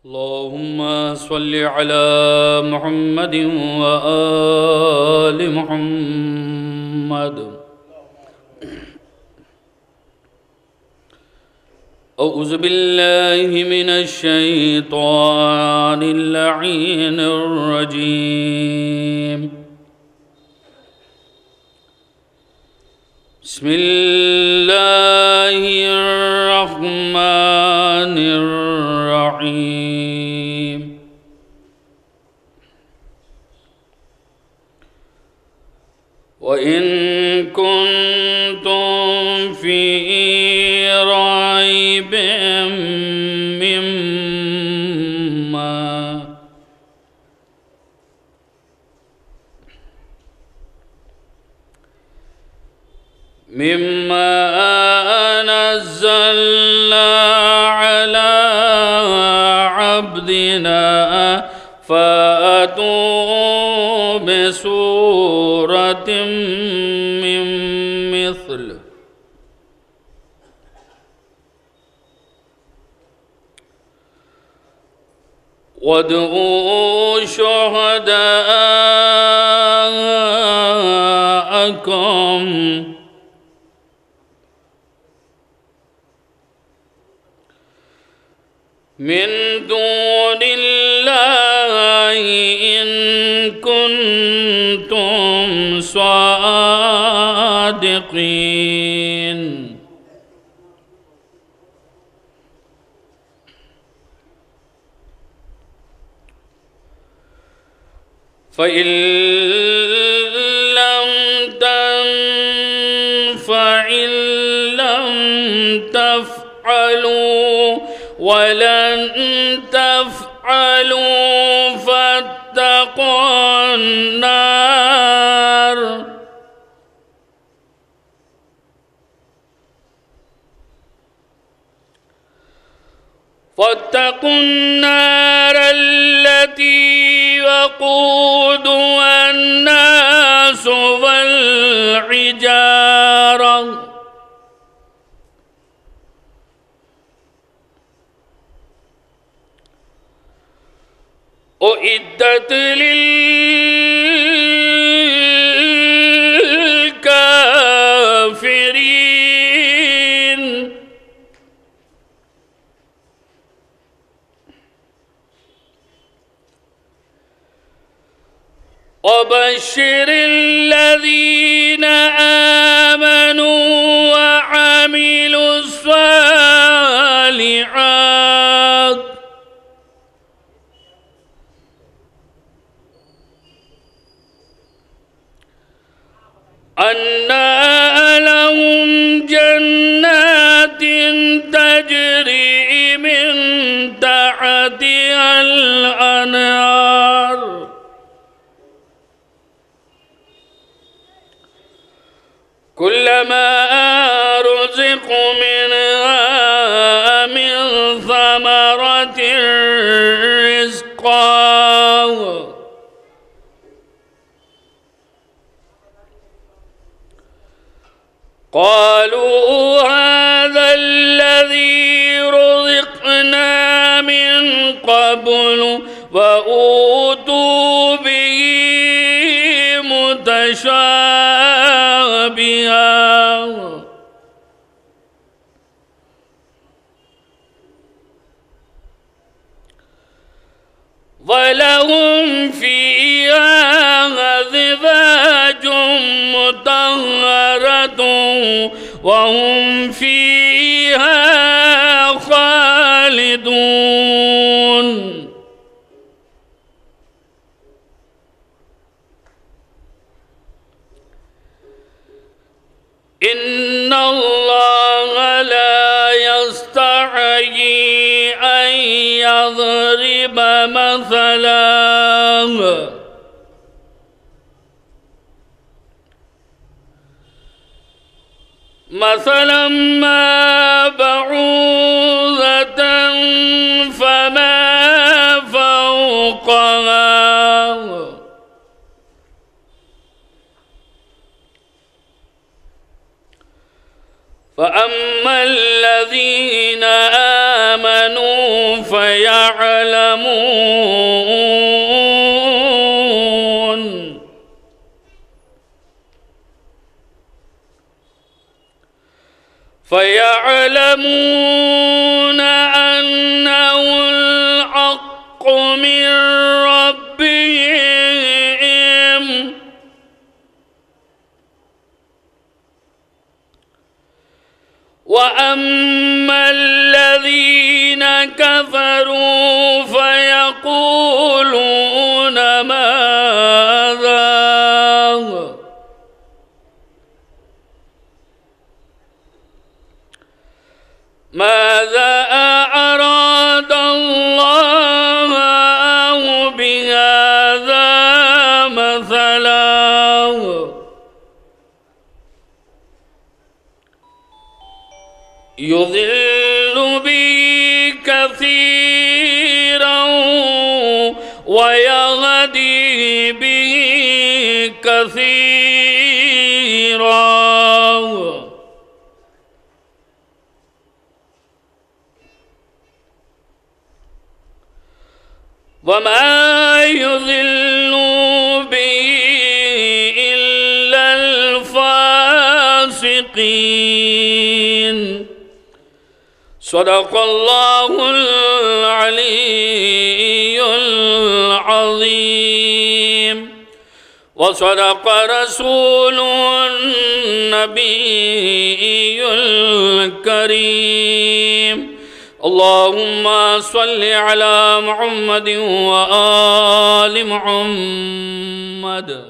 اللهم صل على محمد وآل محمد. أعوذ بالله من الشيطان اللعين الرجيم. بسم الله الرحمن الرحيم. وإن كنتم في ريب مما نزلنا على عبدنا فأتوا بسورة من مثله وادعوا شهداءكم من دون الله إن كنتم صادقين. فإن لم تفعلوا ولن تفعلوا فاتقوا النار التي وقودها الناس والحجارة أعدت للكافرين. وبشر الذين آمنوا وعملوا الصالحات أن لهم جنات تجري من تحتها الأنهار كلما رزقوا منها من ثمرة رزقا قالوا هذا الذي رزقنا من قبل وأوتوا به متشابها ولهم فيها أزواج مطهرة وهم فيها خالدون. إن الله لا يستحيي أن يضرب مثلا ما بعوضة فما فوقها فأما الذين آمنوا فيعلمون أنه الحق من ربهم وأما الذين كفروا فيقولون ماذا أراد الله بهذا مثلا يضل به كثيرا ويهدي به كثيرا وما يضل به إلا الفاسقين. صدق الله العلي العظيم وصدق رسوله النبي الكريم. اللهم صل على محمد وآل محمد.